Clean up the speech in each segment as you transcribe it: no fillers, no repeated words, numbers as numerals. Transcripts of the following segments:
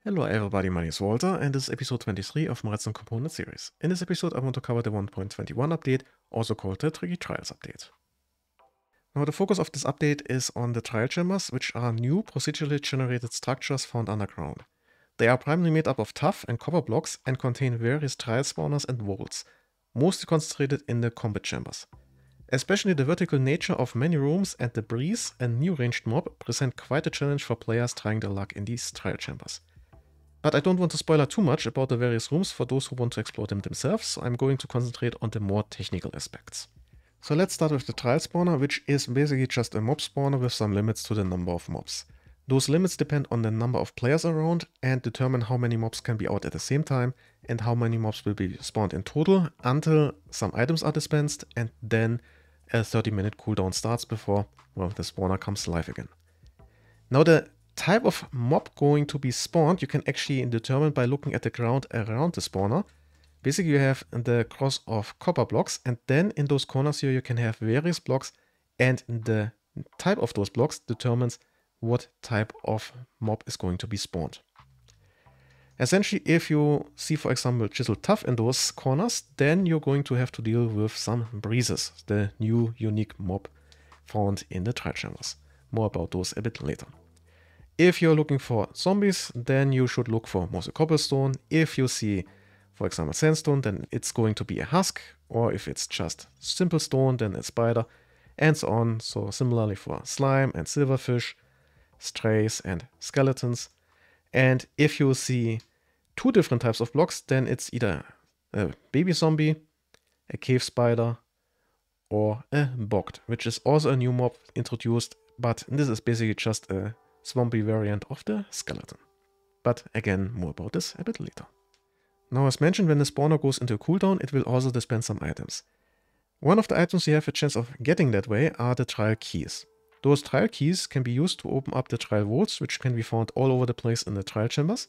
Hello everybody, my name is Walter and this is episode 23 of my Redstone Components Series. In this episode I want to cover the 1.21 update, also called the Tricky Trials update. Now the focus of this update is on the trial chambers, which are new procedurally generated structures found underground. They are primarily made up of tuff and copper blocks and contain various trial spawners and vaults, mostly concentrated in the combat chambers. Especially the vertical nature of many rooms and the breeze and new ranged mob present quite a challenge for players trying their luck in these trial chambers. But I don't want to spoil too much about the various rooms for those who want to explore them themselves, so I'm going to concentrate on the more technical aspects. So let's start with the trial spawner, which is basically just a mob spawner with some limits to the number of mobs. Those limits depend on the number of players around and determine how many mobs can be out at the same time and how many mobs will be spawned in total until some items are dispensed and then a 30-minute cooldown starts before, well, the spawner comes live again. Now the type of mob going to be spawned you can actually determine by looking at the ground around the spawner. Basically you have the cross of copper blocks and then in those corners here you can have various blocks and the type of those blocks determines what type of mob is going to be spawned. Essentially, if you see, for example, chiseled tuff in those corners, then you're going to have to deal with some breezes, the new unique mob found in the trial chambers. More about those a bit later. If you're looking for zombies, then you should look for mostly cobblestone. If you see, for example, sandstone, then it's going to be a husk, or if it's just simple stone, then a spider, and so on. So similarly for slime and silverfish, strays and skeletons. And if you see two different types of blocks, then it's either a baby zombie, a cave spider, or a bogged, which is also a new mob introduced, but this is basically just a swampy variant of the skeleton. But again, more about this a bit later. Now, as mentioned, when the spawner goes into a cooldown, it will also dispense some items. One of the items you have a chance of getting that way are the trial keys. Those trial keys can be used to open up the trial vaults, which can be found all over the place in the trial chambers,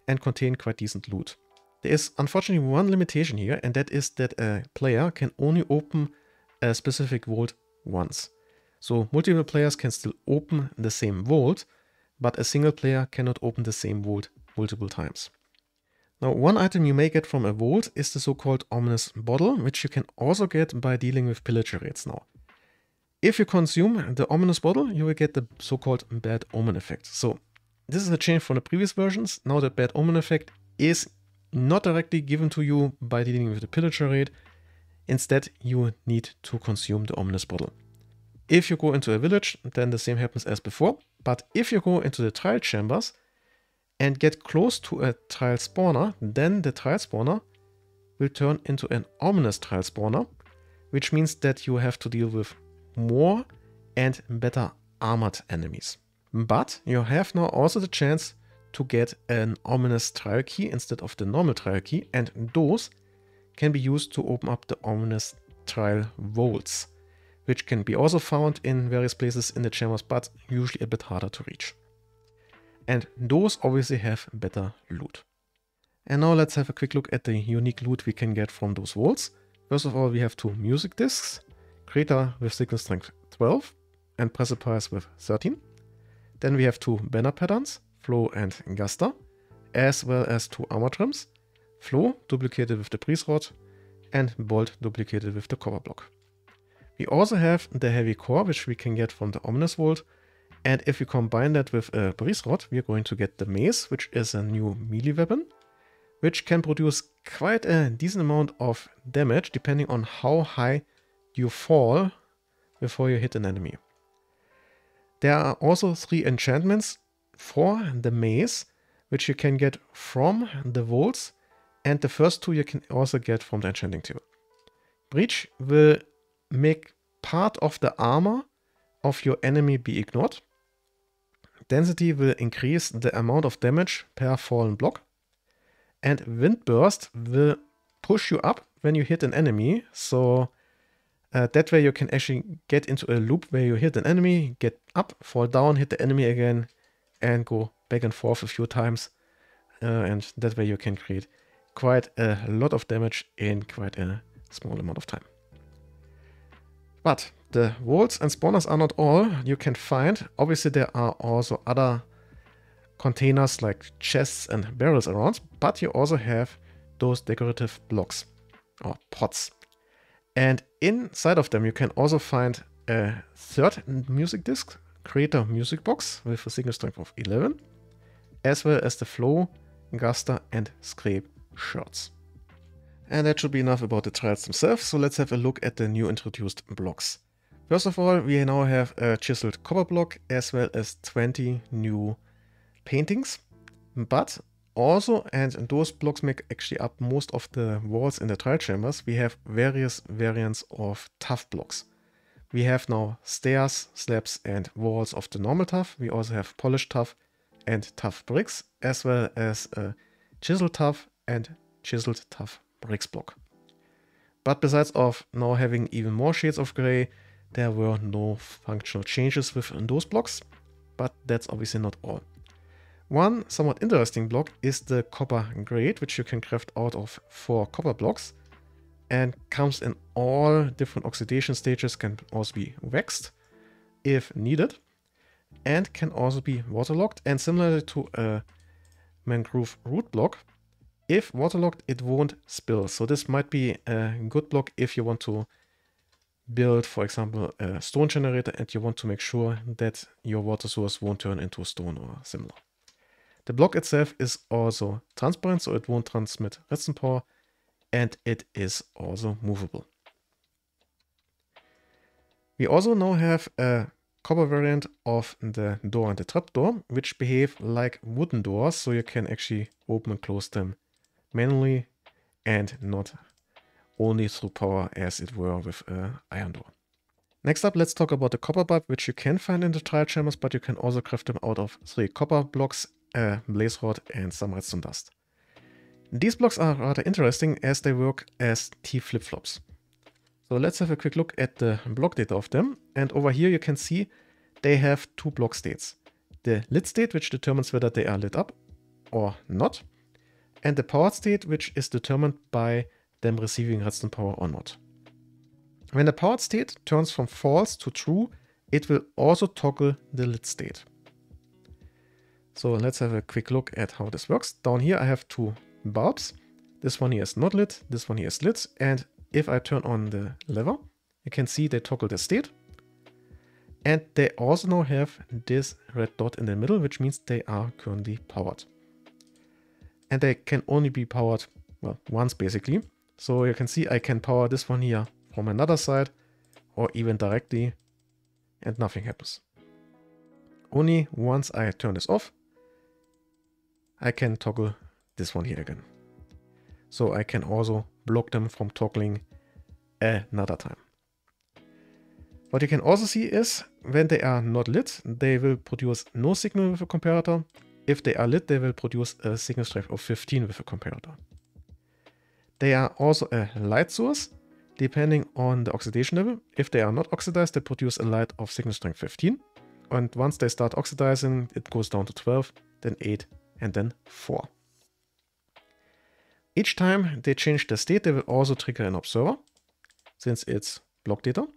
and contain quite decent loot. There is unfortunately one limitation here, and that is that a player can only open a specific vault once. So multiple players can still open the same vault, but a single player cannot open the same vault multiple times. Now, one item you may get from a vault is the so-called ominous bottle, which you can also get by dealing with pillager raids now. If you consume the ominous bottle, you will get the so-called bad omen effect. So this is a change from the previous versions. Now the bad omen effect is not directly given to you by dealing with the pillager raid. Instead, you need to consume the ominous bottle. If you go into a village, then the same happens as before. But if you go into the trial chambers and get close to a trial spawner, then the trial spawner will turn into an ominous trial spawner, which means that you have to deal with more and better armored enemies. But you have now also the chance to get an ominous trial key instead of the normal trial key, and those can be used to open up the ominous trial vaults, which can be also found in various places in the chambers, but usually a bit harder to reach. And those obviously have better loot. And now let's have a quick look at the unique loot we can get from those vaults. First of all, we have two music discs, Grate with signal strength 12 and precipice with 13. Then we have two banner patterns, Flow and Guster, as well as two armor trims, Flow duplicated with the breeze rod and Bolt duplicated with the copper block. We also have the heavy core, which we can get from the ominous vault, and if we combine that with a breeze rod, we are going to get the mace, which is a new melee weapon, which can produce quite a decent amount of damage depending on how high you fall before you hit an enemy. There are also 3 enchantments for the mace, which you can get from the vaults, and the first 2 you can also get from the enchanting table. Breach will make part of the armor of your enemy be ignored. Density will increase the amount of damage per fallen block. And Windburst will push you up when you hit an enemy, so that way you can actually get into a loop where you hit an enemy, get up, fall down, hit the enemy again, and go back and forth a few times. And that way you can create quite a lot of damage in quite a small amount of time. But the vaults and spawners are not all you can find. Obviously there are also other containers like chests and barrels around, but you also have those decorative blocks or pots. And inside of them, you can also find a third music disc, Grate music box with a signal strength of 11, as well as the flow, guster, and scrape shards. And that should be enough about the trials themselves, so let's have a look at the new introduced blocks. First of all, we now have a chiseled copper block as well as 20 new paintings, but also, and those blocks make actually up most of the walls in the trial chambers, we have various variants of tuff blocks. We have now stairs, slabs, and walls of the normal tuff. We also have polished tuff and tuff bricks, as well as a chiseled tuff and chiseled tuff bricks block. But besides of now having even more shades of gray, there were no functional changes within those blocks, but that's obviously not all. One somewhat interesting block is the copper grate, which you can craft out of 4 copper blocks and comes in all different oxidation stages, can also be waxed if needed, and can also be waterlogged. And similarly to a mangrove root block, if waterlogged, it won't spill. So this might be a good block if you want to build, for example, a stone generator and you want to make sure that your water source won't turn into stone or similar. The block itself is also transparent, so it won't transmit redstone power, and it is also movable. We also now have a copper variant of the door and the trapdoor, which behave like wooden doors, so you can actually open and close them manually and not only through power as it were with an iron door. Next up, let's talk about the copper bulb, which you can find in the trial chambers, but you can also craft them out of 3 copper blocks, a blaze rod, and some redstone dust. These blocks are rather interesting as they work as T flip-flops. So let's have a quick look at the block data of them. And over here you can see they have 2 block states. The lit state, which determines whether they are lit up or not, and the powered state, which is determined by them receiving redstone power or not. When the powered state turns from false to true, it will also toggle the lit state. So let's have a quick look at how this works. Down here I have 2 bulbs. This one here is not lit, this one here is lit, and if I turn on the lever, you can see they toggle the state. And they also now have this red dot in the middle, which means they are currently powered. And they can only be powered, well, once basically. So you can see I can power this one here from another side or even directly, and nothing happens. Only once I turn this off, I can toggle this one here again. So I can also block them from toggling another time. What you can also see is when they are not lit, they will produce no signal with a comparator. If they are lit, they will produce a signal strength of 15 with a comparator. They are also a light source depending on the oxidation level. If they are not oxidized, they produce a light of signal strength 15. And once they start oxidizing, it goes down to 12, then 8, and then 4. Each time they change their state, they will also trigger an observer, since it's block data.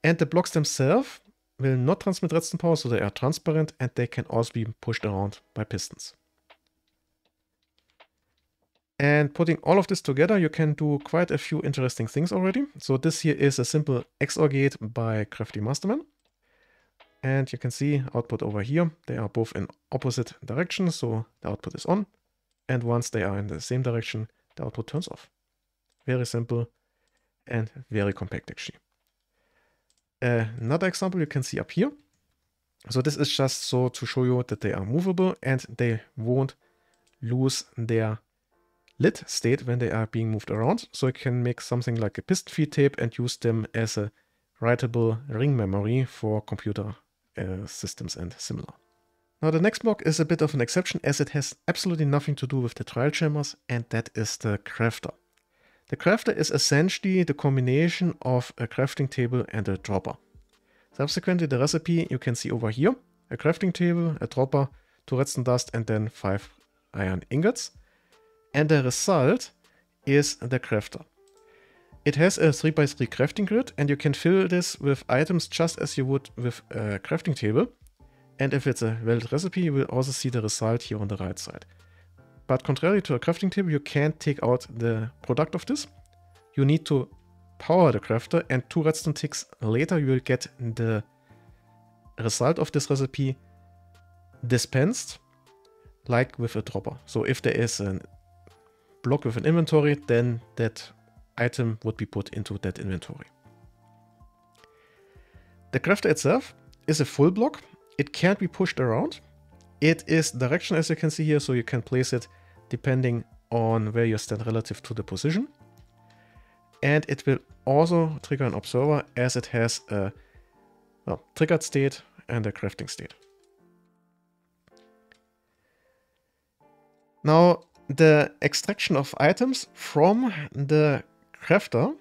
And the blocks themselves will not transmit redstone power, so they are transparent and they can also be pushed around by pistons. And putting all of this together, you can do quite a few interesting things already. So this here is a simple XOR gate by Crafty Masterman. And you can see output over here. They are both in opposite directions, so the output is on. And once they are in the same direction, the output turns off. Very simple and very compact actually. Another example you can see up here. So this is just so to show you that they are movable and they won't lose their lit state when they are being moved around. So you can make something like a piston feed tape and use them as a writable ring memory for computer systems and similar. Now the next block is a bit of an exception as it has absolutely nothing to do with the trial chambers, and that is the crafter. The crafter is essentially the combination of a crafting table and a dropper. Subsequently, the recipe you can see over here: a crafting table, a dropper, 2 redstone dust, and then 5 iron ingots. And the result is the crafter. It has a 3x3 crafting grid, and you can fill this with items just as you would with a crafting table. And if it's a valid recipe, you will also see the result here on the right side. But contrary to a crafting table, you can't take out the product of this. You need to power the crafter, and 2 redstone ticks later you will get the result of this recipe dispensed, like with a dropper. So if there is a block with an inventory, then that item would be put into that inventory. The crafter itself is a full block. It can't be pushed around. It is directional, as you can see here, so you can place it depending on where you stand relative to the position. And it will also trigger an observer, as it has a triggered state and a crafting state. Now, the extraction of items from the crafter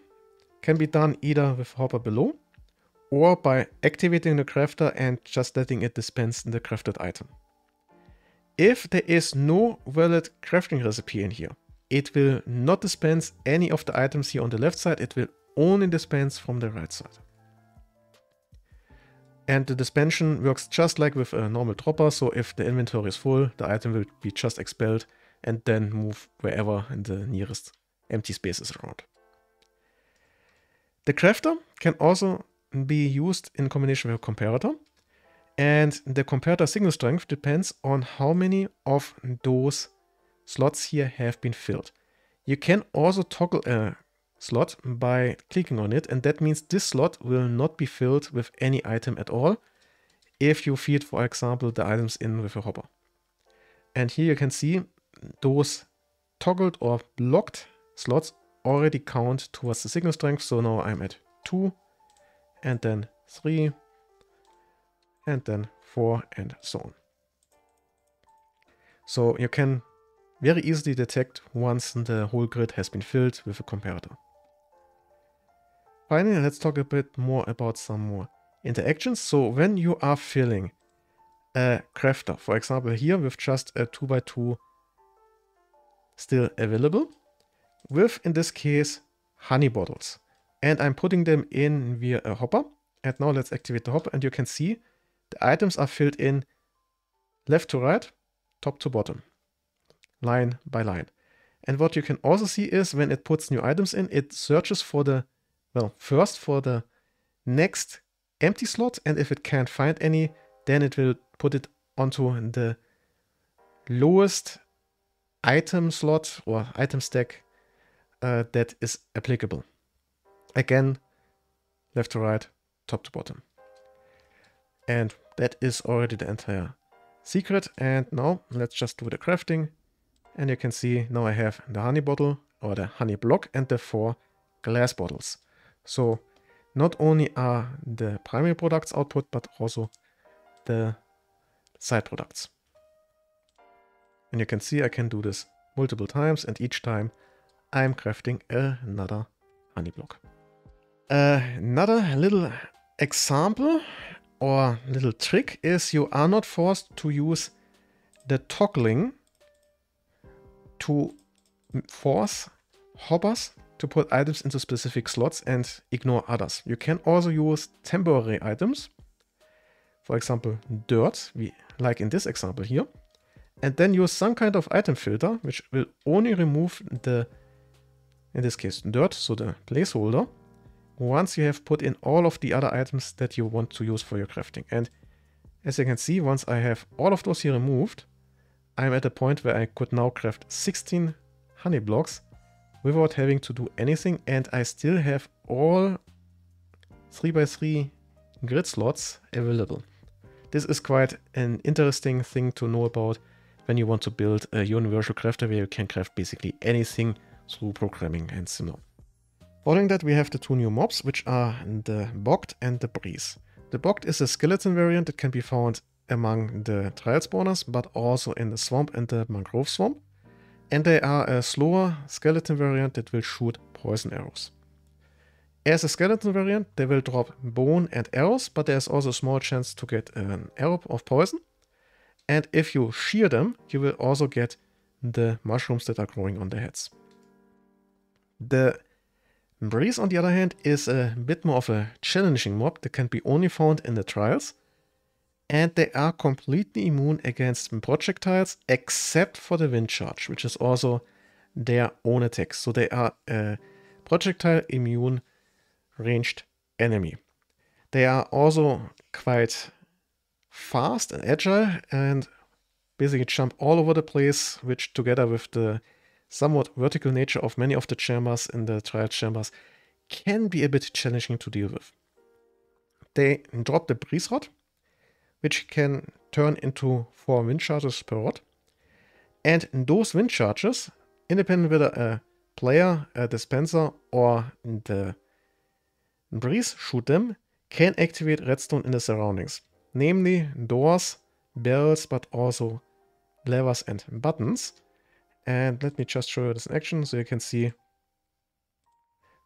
can be done either with hopper below or by activating the crafter and just letting it dispense the crafted item. If there is no valid crafting recipe in here, it will not dispense any of the items here on the left side. It will only dispense from the right side. And the dispensation works just like with a normal dropper. So if the inventory is full, the item will be just expelled and then move wherever in the nearest empty spaces around. The crafter can also be used in combination with a comparator. And the comparator signal strength depends on how many of those slots here have been filled. You can also toggle a slot by clicking on it, and that means this slot will not be filled with any item at all if you feed, for example, the items in with a hopper. And here you can see those toggled or blocked slots already count towards the signal strength. So now I'm at 2, and then 3, and then 4, and so on. So you can very easily detect once the whole grid has been filled with a comparator. Finally, let's talk a bit more about some more interactions. So when you are filling a crafter, for example here with just a 2x2 still available, with in this case honey bottles, and I'm putting them in via a hopper. And now let's activate the hopper, and you can see the items are filled in left to right, top to bottom, line by line. And what you can also see is when it puts new items in, it searches for the, well, first for the next empty slot, and if it can't find any, then it will put it onto the lowest item slot or item stack that is applicable. Again, left to right, top to bottom. And that is already the entire secret. And now let's just do the crafting. And you can see now I have the honey bottle or the honey block and the 4 glass bottles. So not only are the primary products output, but also the side products. And you can see I can do this multiple times, and each time I'm crafting another honey block. Another little example or little trick is you are not forced to use the toggling to force hoppers to put items into specific slots and ignore others. You can also use temporary items, for example dirt, like in this example here, and then use some kind of item filter which will only remove the, in this case, dirt, so the placeholder, once you have put in all of the other items that you want to use for your crafting. And as you can see, once I have all of those here removed, I'm at a point where I could now craft 16 honey blocks without having to do anything, and I still have all 3x3 grid slots available. This is quite an interesting thing to know about when you want to build a universal crafter where you can craft basically anything through programming and similar. Following that, we have the 2 new mobs, which are the Bogged and the Breeze. The Bogged is a skeleton variant that can be found among the trial spawners, but also in the swamp and the mangrove swamp. And they are a slower skeleton variant that will shoot poison arrows. As a skeleton variant, they will drop bone and arrows, but there's also a small chance to get an arrow of poison. And if you shear them, you will also get the mushrooms that are growing on their heads. The Breeze, on the other hand, is a bit more of a challenging mob that can be only found in the trials. and they are completely immune against projectiles except for the wind charge, which is also their own attack. So they are a projectile immune ranged enemy. They are also quite fast and agile and basically jump all over the place, which together with the somewhat vertical nature of many of the chambers in the trial chambers can be a bit challenging to deal with. They drop the breeze rod, which can turn into 4 wind charges per rod. And those wind charges, independent whether a player, a dispenser, or the breeze shoot them, can activate redstone in the surroundings. Namely doors, barrels, but also levers and buttons. And let me just show you this in action so you can see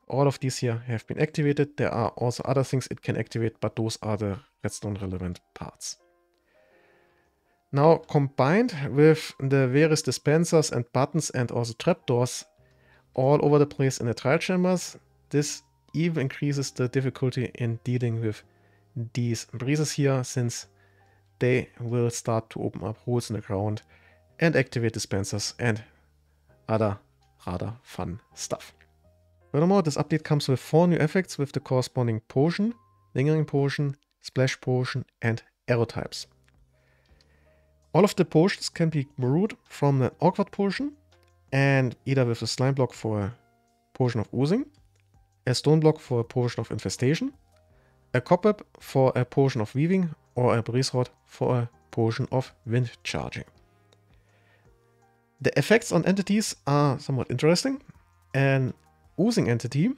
all of these here have been activated. There are also other things it can activate, but those are the redstone relevant parts. Now, combined with the various dispensers and buttons and also trapdoors all over the place in the trial chambers, this even increases the difficulty in dealing with these breezes here, since they will start to open up holes in the ground and activate dispensers and other rather fun stuff. Furthermore, this update comes with 4 new effects with the corresponding potion, lingering potion, splash potion, and arrow types. All of the potions can be brewed from an awkward potion, and either with a slime block for a potion of oozing, a stone block for a potion of infestation, a cobweb for a potion of weaving, or a breeze rod for a potion of wind charging. The effects on entities are somewhat interesting. An oozing entity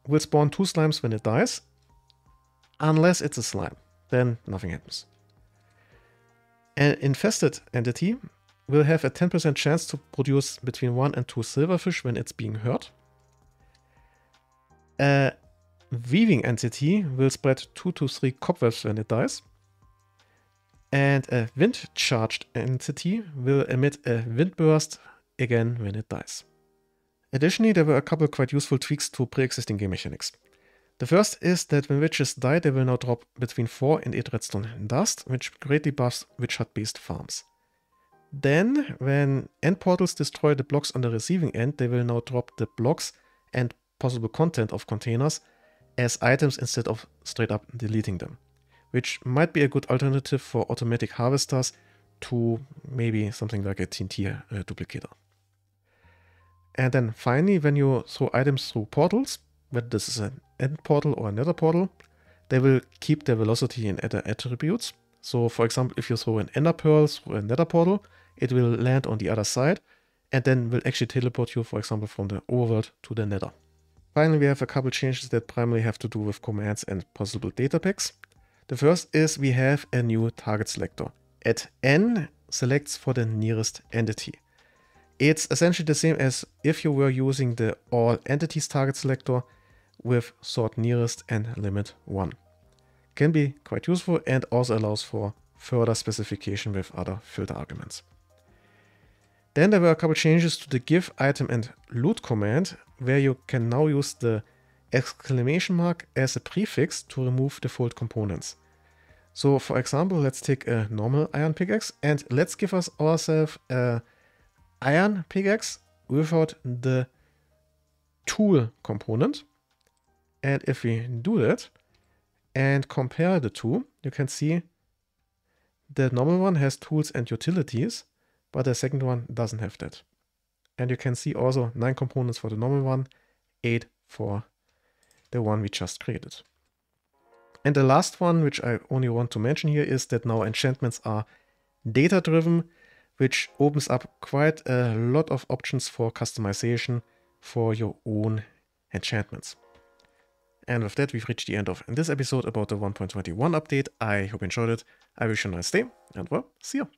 will spawn 2 slimes when it dies, unless it's a slime, then nothing happens. An infested entity will have a 10% chance to produce between 1 and 2 silverfish when it's being hurt. A weaving entity will spread 2 to 3 cobwebs when it dies. And a wind-charged entity will emit a wind burst again when it dies. Additionally, there were a couple quite useful tweaks to pre-existing game mechanics. The first is that when witches die, they will now drop between 4 and 8 redstone dust, which greatly buffs witch hut-based farms. Then, when end portals destroy the blocks on the receiving end, they will now drop the blocks and possible content of containers as items instead of straight up deleting them, which might be a good alternative for automatic harvesters to maybe something like a TNT duplicator. And then finally, when you throw items through portals, whether this is an end portal or a nether portal, they will keep their velocity and other attributes. So for example, if you throw an ender pearl through a nether portal, it will land on the other side and then will actually teleport you, for example, from the overworld to the nether. Finally, we have a couple changes that primarily have to do with commands and possible data packs. The first is we have a new target selector. At N selects for the nearest entity. It's essentially the same as if you were using the all entities target selector with sort nearest and limit 1. Can be quite useful and also allows for further specification with other filter arguments. Then there were a couple changes to the give item and loot command, where you can now use the exclamation mark as a prefix to remove default components. So for example, let's take a normal iron pickaxe and let's give ourselves a iron pickaxe without the tool component. And if we do that and compare the two, you can see the normal one has tools and utilities, but the second one doesn't have that. And you can see also 9 components for the normal one, 8 for the one we just created. And the last one, which I only want to mention here, is that now enchantments are data-driven, which opens up quite a lot of options for customization for your own enchantments. And with that, we've reached the end of this episode about the 1.21 update. I hope you enjoyed it. I wish you a nice day, and well, see you.